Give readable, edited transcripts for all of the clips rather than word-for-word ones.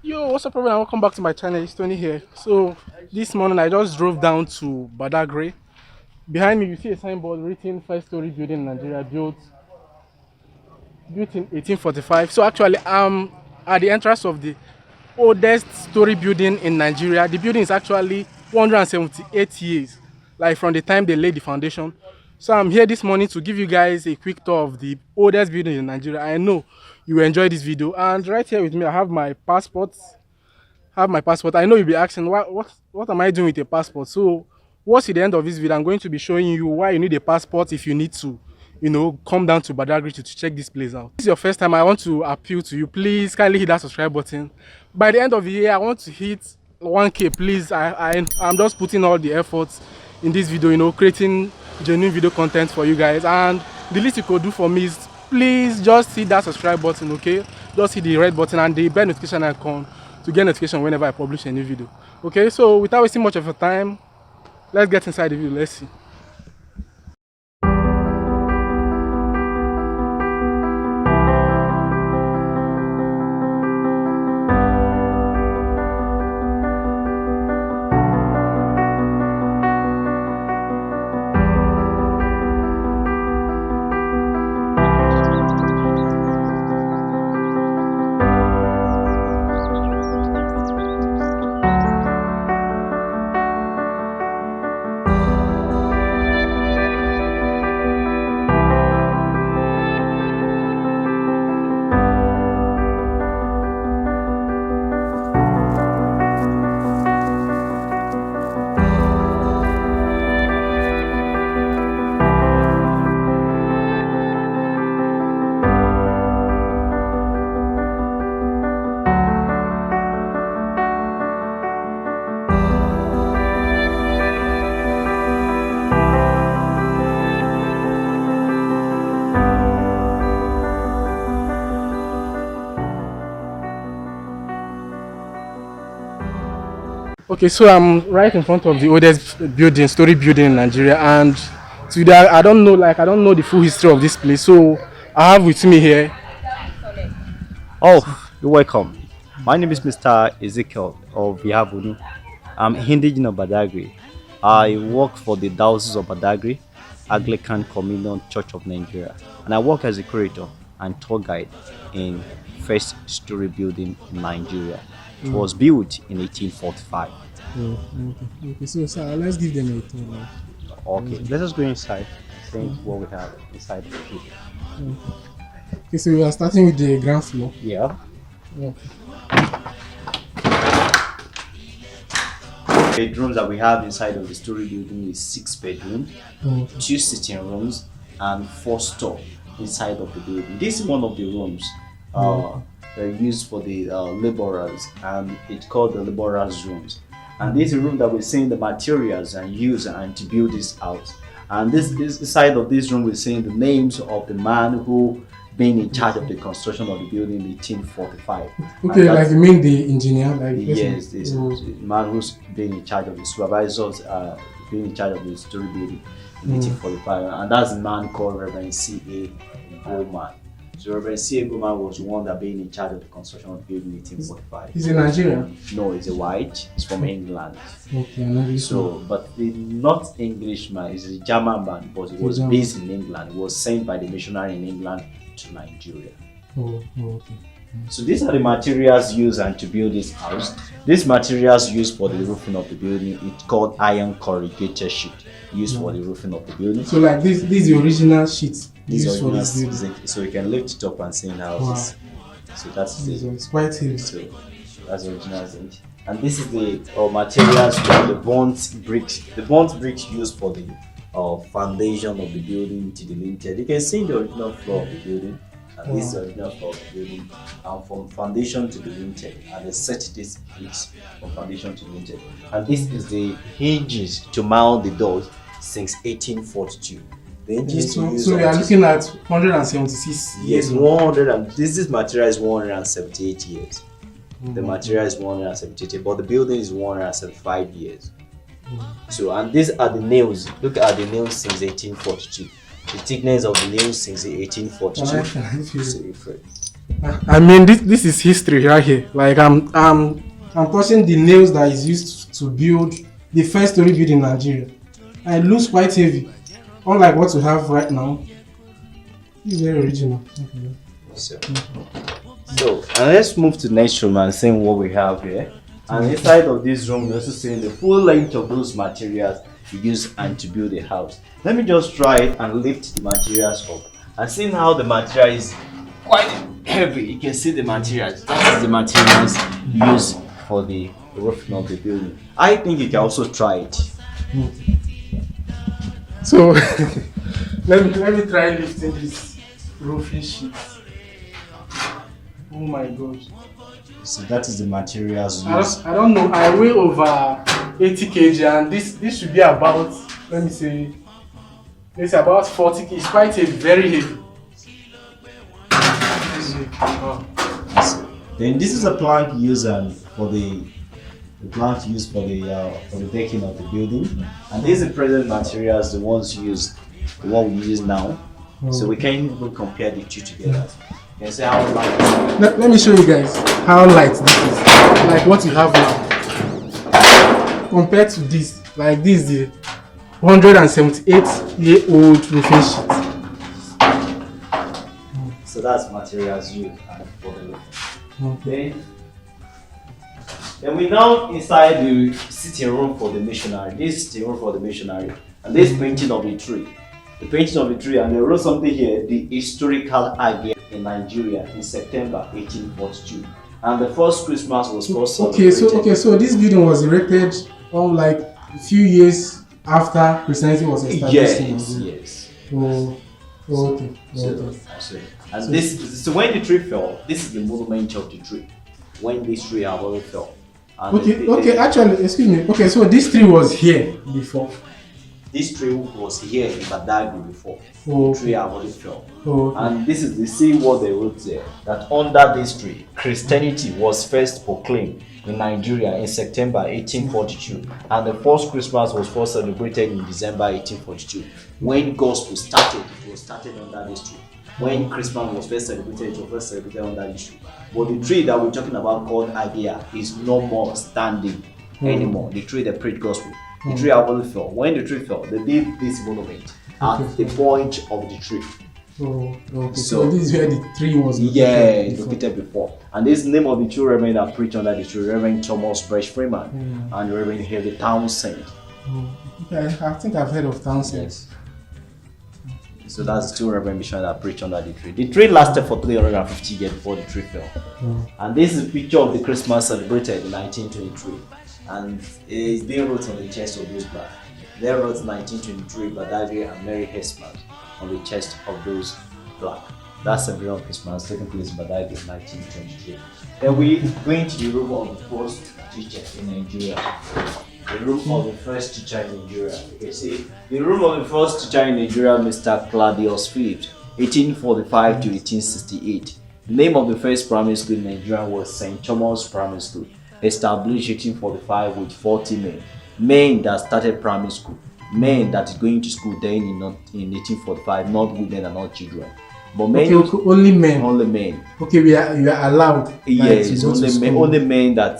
Yo, what's up everyone? Welcome back to my channel. It's Tony here. So this morning I just drove down to Badagry. Behind me you see a signboard written five-story building in Nigeria, built in 1845. So actually I'm at the entrance of the oldest story building in Nigeria. The building is actually 178 years, like from the time they laid the foundation. So I'm here this morning to give you guys a quick tour of the oldest building in Nigeria. I know you will enjoy this video, and right here with me I have my passport. I know you'll be asking what am I doing with a passport. So what's at the end of this video, I'm going to be showing you why you need a passport if you need to, come down to Badagry to check this place out. If this is your first time, I want to appeal to you, please kindly hit that subscribe button. By the end of the year I want to hit 1k, please. I'm just putting all the efforts in this video, creating genuine video content for you guys, and the least you could do for me is please just hit that subscribe button. Okay, just hit the red button and the bell notification icon to get notification whenever I publish a new video. Okay, so without wasting much of your time, let's get inside the video. Let's see. Okay, so I'm right in front of the oldest building, story building in Nigeria, and today I don't know the full history of this place. So I have with me here. Oh, you're welcome. My name is Mr. Ezekiel of Yahabunu. I'm indigenous of Badagry. I work for the Diocese of Badagry, Anglican Communion Church of Nigeria, and I work as a curator and tour guide in First Story Building in Nigeria. It was built in 1845. Okay, so sir, let's give them a tour now. Okay, let us go inside, see what we have inside the building. Okay, so we are starting with the ground floor. Yeah. Okay. Bedrooms that we have inside of the story building is 6 bedrooms, 2 sitting rooms, and 4 store inside of the building. This is one of the rooms used for the laborers, and it's called the laborers' rooms. And this is a room that we're seeing the materials and use and to build this house. And this side of this room we're seeing the names of the man who been in charge of the construction of the building in 1845. Okay, like you mean the engineer? Like yes, this man who's been in charge of the supervisors, being in charge of the story building in 1845, and that's a man called Reverend C.A. Obum. So Reverend C.A. Obum was the one that been in charge of the construction of the building in 1845. He's in Nigeria? No, he's a white. He's from England. Okay, I know. So, but the not Englishman, he's a German man, but he was based in England. He was sent by the missionary in England to Nigeria. Okay. So these are the materials used and to build this house. These materials used for the roofing of the building, it's called iron corrugated sheet used for the roofing of the building. So like this is the original sheet used for this building. So you can lift it up and see how it is. So that's it's quite heavy. So that's the original thing. And this is the materials for the burnt bricks. The burnt bricks used for the foundation of the building to the lintel. You can see the original floor of the building. And this is the original floor of the building, and from foundation to the lintel, and they set this bricks from foundation to the lintel. And this is the hinges to mount the doors since 1842. The hinges so we are looking at 176 years. Yes, 100, and this material is 178 years. The material is 178, but the building is 175 years. So, and these are the nails. Look at the nails since 1842. The thickness of the nails since 1842. I mean, this is history right here. Like I'm touching the nails that is used to build the first story building in Nigeria. And it looks quite heavy, unlike what we have right now. It's very original. Okay. So, and let's move to the next room and see what we have here. And inside of this room, we're also seeing the full length of those materials we use and to build a house. Let me just try and lift the materials up and seeing how the material is quite heavy. You can see the materials. That is the materials used for the roofing of the building. I think you can also try it. So let me try lifting this roofing sheet. Oh my gosh. So that is the materials used. I don't know. I weigh over 80 kg and this should be about, let's say about 40 kg. It's quite heavy, very heavy. Then this is a plank used for the plank used for the decking of the building, and these are the present materials, the ones used, the one we use now. So we can even compare the two together. You can see how light. Let me show you guys how light this is. Like what you have now, compared to this. Like this, the 178-year-old roofing sheet. So that's materials used for the roof. Then we now inside the sitting room for the missionary. This is the room for the missionary, and this painting of the tree. The painting of the tree, and they wrote something here: the historical idea in Nigeria in September 1842, and the first Christmas was first celebrated. So this building was erected like a few years after Christianity was established. Yes. Okay. So when the tree fell, this is the monument of the tree. When this tree already fell. And actually, excuse me. Okay, so this tree was here before. This tree was here in Badagry before. The tree already fell. And this is the same word they wrote there, that under this tree, Christianity was first proclaimed in Nigeria in September 1842, and the first Christmas was first celebrated in December 1842. When gospel started, it was started under this tree. When Christmas was first celebrated, it was first celebrated under this tree. But the tree that we're talking about called Idea is no more standing anymore. The tree that preached gospel. The tree already fell. When the tree fell, they did this monument at the point of the tree. So this is where the tree was located before. And this name of the two reverend that preached under the tree, Reverend Thomas Bresh Freeman and Reverend Haley Townsend. Okay, I think I've heard of Townsend. Yes. So that's the two reverend missionaries that preached under the tree. The tree lasted for 350 years before the tree fell. And this is a picture of the Christmas celebrated in 1923. And it's being wrote on the chest of those black. They wrote 1923 Badagry and Mary Hesman on the chest of those black. That's the real Christmas taking place in Badagry in 1923. Then we going to the room of the first teacher in Nigeria. The room of the first teacher in Nigeria. You can see the room of the first teacher in Nigeria, Mr. Claudius Phillips, 1845 to 1868. The name of the first primary school in Nigeria was St. Thomas Primary School, established 1845 with 40 men that started primary school, men that is going to school then in 1845, not women and not children. But men, only men. Only men. Okay, you are allowed. Yes, only men that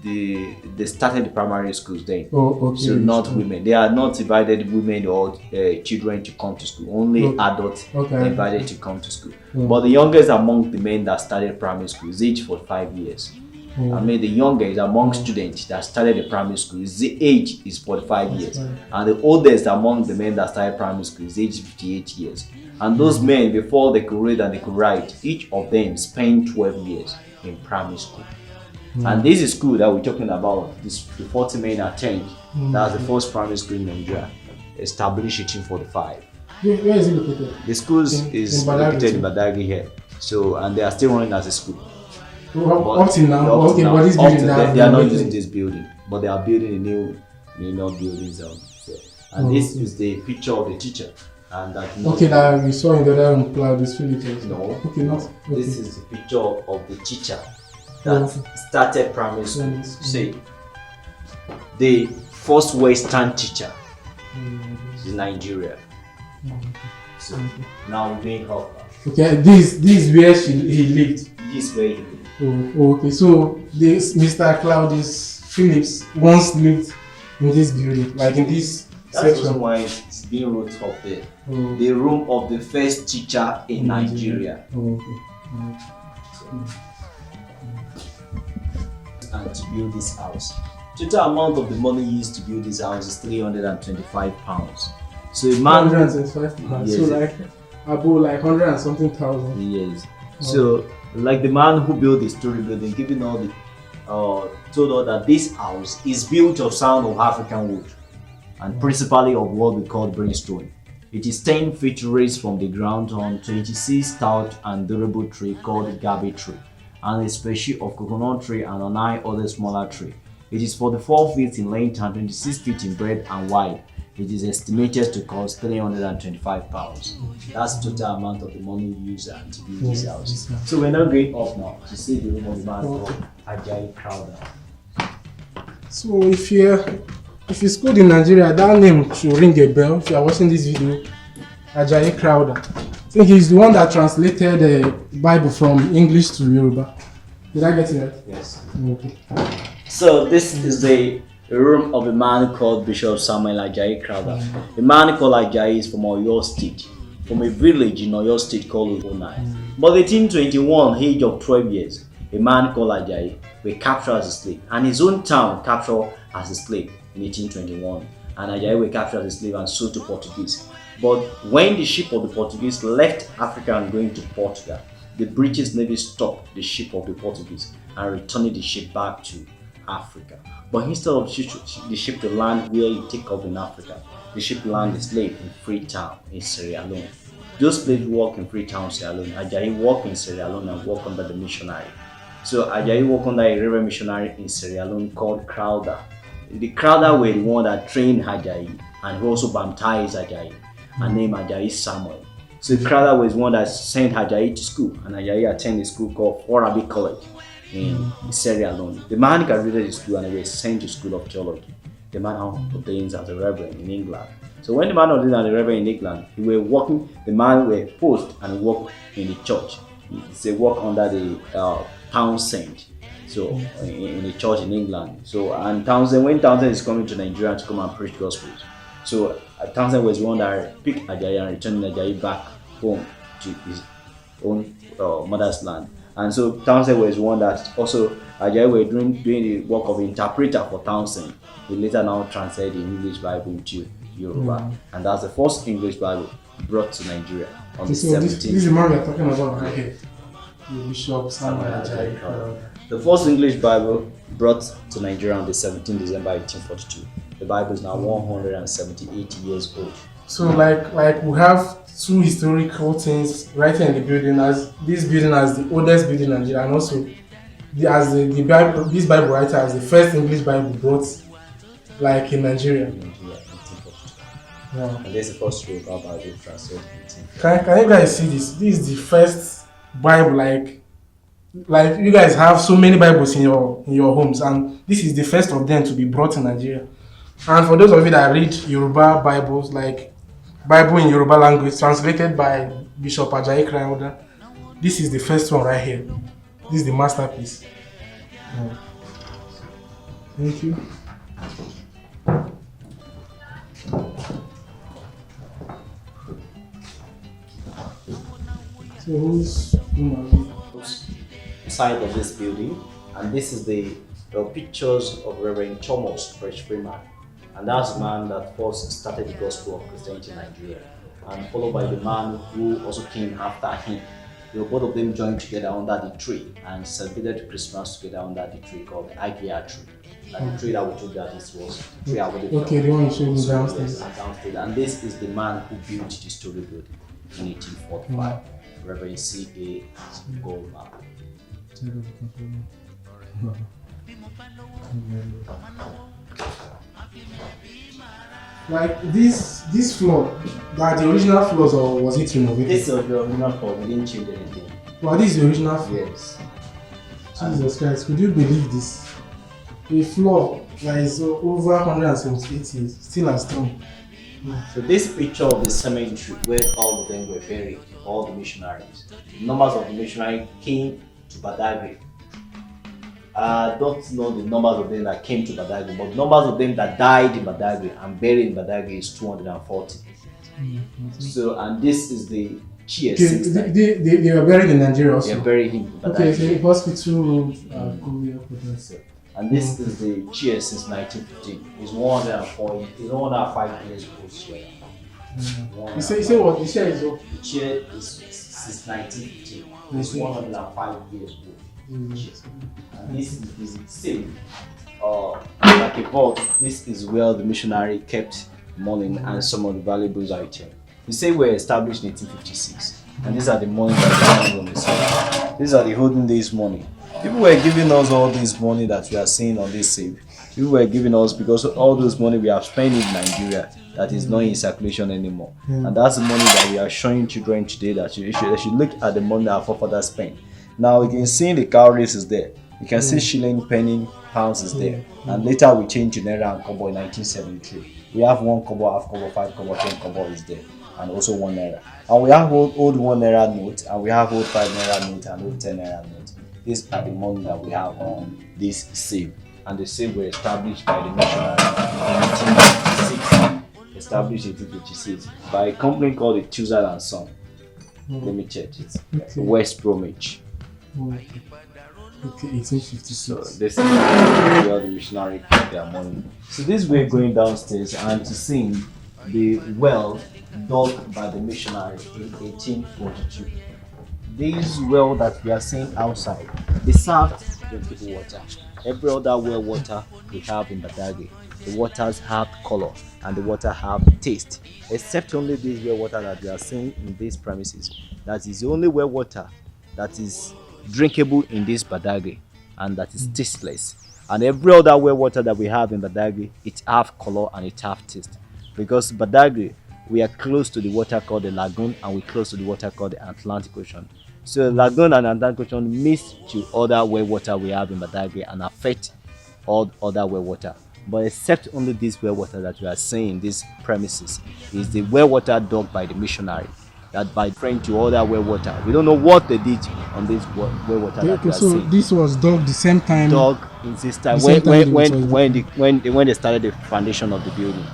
they started the primary schools then. So not women. They are not invited women or children to come to school. Only adults invited to come to school. But the youngest among the men that started primary school is age 45 years. I mean, the youngest among students that started the primary school, the age is 45 years. And the oldest among the men that started primary school is age 58 years. And those men, before they could read and they could write, each of them spent 12 years in primary school. And this is school that we're talking about, the 40 men attend. That's the first primary school in Nigeria, established 1845. Where is it located? The school is located in Badagry here. So, and they are still running as a school. Up till now, but this building they are not using this building, but they are building a new buildings. And this is the picture of the teacher. And that that we saw in the other Claudius Phillips. No. Okay. This is the picture of the teacher that started primary school. See, the first Western teacher is Nigeria. So now we're doing help. Okay, this is where he lived. This way he lived. Okay. So this Mr. Claudius Phillips once lived in this building, like in this That's section. also why it's being wrote up there. Oh. The room of the first teacher in Nigeria. Okay. And to build this house. Total amount of the money used to build this house is £325. So a man 125 pounds. Yes. So like about like 100 and something thousand. Yes. So like the man who built the story building, giving all the told us that this house is built of sound of African wood and principally of what we call brimstone. It is 10 feet raised from the ground on 26 stout and durable tree called gabi tree, and a species of coconut tree and 9 other smaller tree. It is 44 feet in length and 26 feet in breadth and wide. It is estimated to cost £325. That's the total amount of the money used to build this house. So we're now going up now to see the room of the man called Ajayi Crowther. So if you schooled in Nigeria, that name should ring a bell. If you are watching this video, Ajayi Crowther. I think he's the one that translated the Bible from English to Yoruba. Did I get it right? Yes. Okay. So this is the room of a man called Bishop Samuel Ajayi Crowther. A man called Ajayi is from Oyo State, from a village in Oyo State called Obum. But 1821, age of 12 years, a man called Ajayi was captured as a slave, and his own town captured as a slave in 1821. And Ajayi was captured as a slave and sold to Portuguese. But when the ship of the Portuguese left Africa and going to Portugal, the British Navy stopped the ship of the Portuguese and returned the ship back to Africa. But instead of the ship to land where it take off in Africa, the ship landed slave in Freetown in Sierra Leone. Those slaves work in Freetown, Sierra Leone. Ajayi worked in Sierra Leone and worked under the missionary. So Ajayi worked under a reverend missionary in Sierra Leone called Crowther. The Crowther were the one that trained Ajayi and who also baptized Ajayi and named Ajayi Samuel. So Crowther was one that sent Ajayi to school, and Ajayi attended a school called Arabic College in Sierra Leone. The man graduated the school and he was sent to school of theology. The man now ordains as a reverend in England. So when the man ordained as a reverend in England, he was working. The man was post and worked in the church. He worked under the Townsend. So in the church in England. So and Townsend, when Townsend is coming to Nigeria to come and preach gospel, so Townsend was one that picked Ajayi and returned Ajayi back home to his own mother's land. And so Townsend was one that also Ajayi were doing the work of interpreter for Townsend. He later now translated the English Bible into Yoruba, and that's the first English Bible brought to Nigeria on the 17th. This is the man we are talking about right here. Bishop Samuel Ajayi Crowther. The first English Bible brought to Nigeria on the 17th December 1842. The Bible is now 178 years old. So like we have two historical things right here in the building, as this building as the oldest building in Nigeria, and also the Bible, this Bible writer as the first English Bible brought like in Nigeria. 1842. Yeah. And there's the first Yoruba Bible translated in 1842. Can you guys see this? This is the first Bible like you guys have so many Bibles in your homes, and this is the first of them to be brought in Nigeria. And for those of you that read Yoruba Bibles, like Bible in Yoruba language translated by Bishop Ajayi Crowther, this is the first one right here. This is the masterpiece. Yeah. Thank you. So who's Side of this building, and this is the pictures of Reverend Thomas Fresh Freeman, and that's the man that first started the gospel of Christianity in Nigeria, and followed by the man who also came after him. Both of them joined together under the tree and celebrated Christmas together under the tree called the Ikea tree. Like the tree that we told that this was the tree I would okay, the one you showed me downstairs. Downstairs. And this is the man who built the story building in 1845, Reverend C.A. Obum. Like this floor, that the original floors, or was it renovated? This is the original floor. We didn't change anything. Well, this is the original floor. Yes. Jesus Christ, could you believe this? A floor that is over 178 years, still as strong. So this picture of the cemetery where all of them were buried, all the missionaries. Numbers of the missionaries came to Badagry. I don't know the numbers of them that came to Badagry, but numbers of them that died in Badagry and buried in Badagry is 240. So, and this is the cheers. They were buried in Nigeria also. They are buried in Badagry. Okay, so the hospital room. And this is the cheers since 1915. It's 104. It's 105 years old. You say what? The chair is what? The chair is since 1915. It's 105 years old. And this is it same. Like a vault, this is where the missionary kept money and some of the valuable items. You say we're established in 1856, and these are the money that we on the side. These are the olden days money. People were giving us all this money that we are seeing on this safe. People were giving us because all those money we have spent in Nigeria that is not in circulation anymore. And that's the money that we are showing children today that they should look at the money that our forefathers spent. Now you can see the cowries is there. You can see shilling, penny, pounds is there. And later we changed to naira and kobo in 1973. We have 1 kobo, half kobo, 5 kobo, 10 kobo is there. And also 1 naira. And we have old 1 naira note, and we have old 5 naira note and old 10 naira note. These are the money that we have on this safe. And the safe were established by the missionary in 1856. Established in 1856 by a company called the Tuesday and Son. Let me check it. West Bromwich. Okay, 1856. So this is where the missionary kept their money. So this way going downstairs and to see the well dug by the missionary in 1842. This well that we are seeing outside, they served drinking water. Every other well water we have in Badagry, the waters have color and the water have taste, except only this well water that we are seeing in these premises. That is the only well water that is drinkable in this Badagry and that is tasteless. And every other well water that we have in Badagry, it have color and it have taste. Because Badagry, we are close to the water called the lagoon and we're close to the water called the Atlantic Ocean. So the lagoon and Atlantic Ocean mix to other well water we have in Badagry and affect all other well water. But except only this well water that we are seeing in these premises is the well water dug by the missionary. That by friend to other well water. We don't know what they did on this well water that we are so seeing. this was dug the same time. Dug in this time when they started the foundation of the building.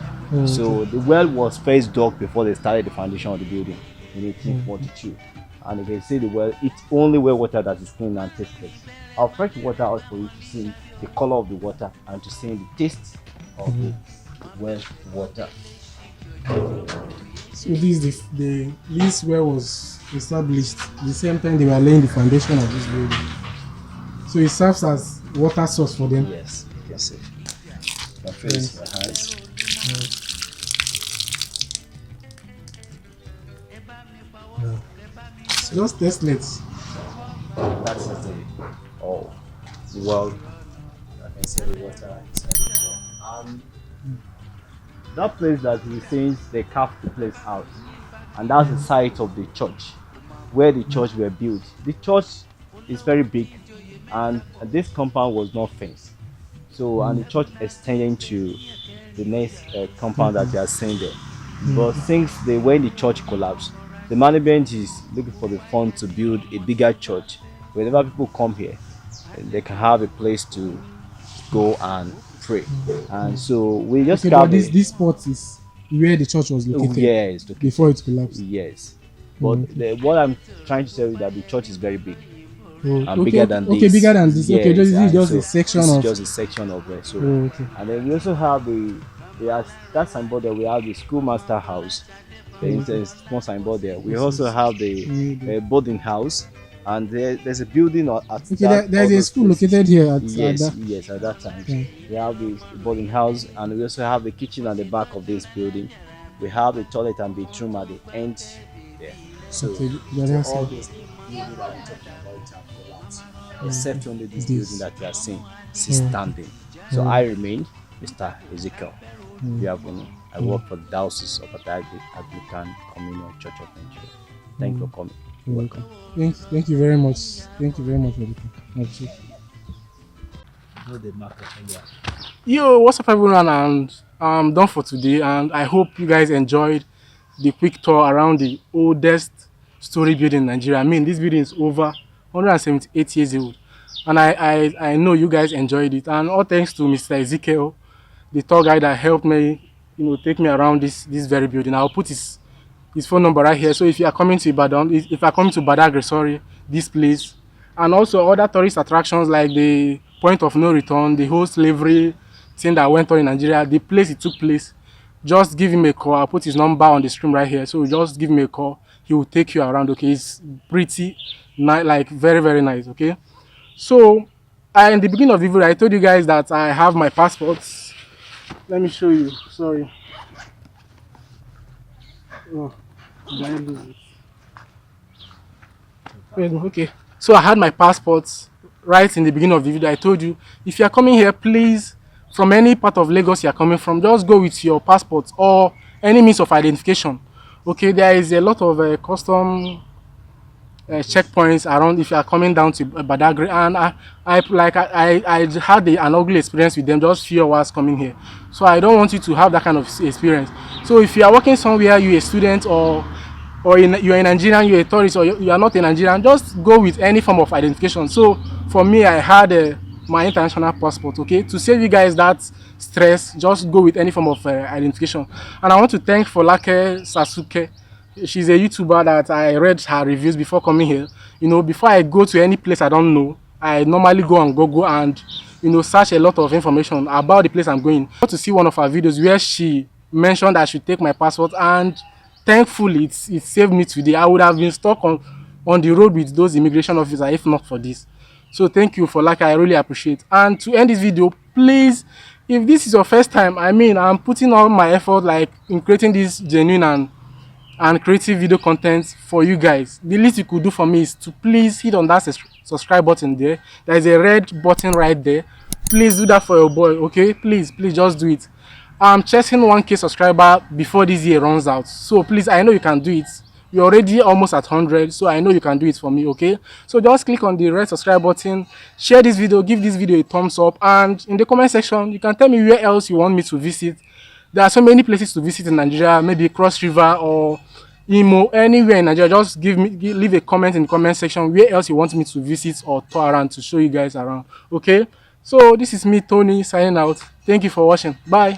So the well was first dug before they started the foundation of the building in 1842. And you can see the well, it's only well water that is clean and tasteless. I'll fresh water out for you to see the color of the water and to see the taste of the well water. So this well was established the same time they were laying the foundation of this building. So it serves as water source for them. Yes, you can see. My face, my hands. Just tasteless. That is the well. I can see the water inside the well. That place that we saying they carved the place out, and that's the site of the church where the church were built. The church is very big, and this compound was not fenced. So, and the church extended to the next compound that you are seeing there. But since when the church collapsed, the management is looking for the fund to build a bigger church. Whenever people come here, they can have a place to go and pray. And so we just but this spot is where the church was located. Yes, before it collapsed. Yes, but what I'm trying to tell you is that the church is very big. And bigger than this. Okay, bigger than this. Yes, okay, this is just so a section this of. is just a section of it. So, and then we also have that signboard there. We have the schoolmaster house. There is a small signboard there. We also have the boarding house, and there's a building at that. There's a school located here at yes, at that time. Okay. We have the boarding house, and we also have the kitchen at the back of this building. We have the toilet and bathroom at the end there. So, all this building that I'm talking about have collapsed, except only this building that you are seeing is standing. So I remain Mr. Ezekiel. I work for the Diocese of Badagry Anglican Communion Church of Nigeria. Thank you for coming. You're welcome. Thank you very much. Thank you very much for the know the market earlier. Yo, what's up everyone, and I'm done for today, and I hope you guys enjoyed the quick tour around the oldest story building in Nigeria. I mean, this building is over 178 years old, and I know you guys enjoyed it, and all thanks to Mr. Ezekiel, the tour guide that helped me, take me around this very building. I'll put his phone number right here. So if you are coming to Ibadan, if you are coming to Badagry, sorry, this place, and also other tourist attractions like the point of no return, the whole slavery thing that went on in Nigeria, the place it took place, just give him a call. I'll put his number on the screen right here. So just give him a call. He will take you around. Okay, it's pretty nice, like very very nice. Okay, so in the beginning of the video, I told you guys that I have my passports. Let me show you. Sorry. Oh, did I lose it? Wait, okay. So I had my passports right in the beginning of the video. I told you, if you are coming here, please, from any part of Lagos you are coming from, just go with your passport or any means of identification. Okay, there is a lot of custom checkpoints around if you are coming down to Badagry, and I had an ugly experience with them just few hours coming here, so I don't want you to have that kind of experience. So if you are working somewhere, you're a student, or you're a Nigerian, you're a tourist, or you are not a Nigerian, just go with any form of identification. So for me, I had my international passport. Okay, to save you guys that stress, just go with any form of identification. And I want to thank Folake Sasuke. She's a YouTuber that I read her reviews before coming here. Before I go to any place I don't know, I normally go on Google and search a lot of information about the place I'm going. I want to see one of her videos where she mentioned I should take my passport, and thankfully it saved me today. I would have been stuck on the road with those immigration officers if not for this. So thank you for I really appreciate. And to end this video, please, if this is your first time, I mean, I'm putting all my effort in creating this genuine and creative video content for you guys. The least you could do for me is to please hit on that subscribe button there. There is a red button right there. Please do that for your boy, okay? Please just do it. I'm chasing 1K subscriber before this year runs out, so please, I know you can do it. You're already almost at 100, so I know you can do it for me, okay? So just click on the red subscribe button, share this video, give this video a thumbs up, and in the comment section you can tell me where else you want me to visit. There are so many places to visit in Nigeria, maybe Cross River or Imo, anywhere in Nigeria. Just leave a comment in the comment section where else you want me to visit or tour around to show you guys around. Okay, so this is me, Tony, signing out. Thank you for watching. Bye.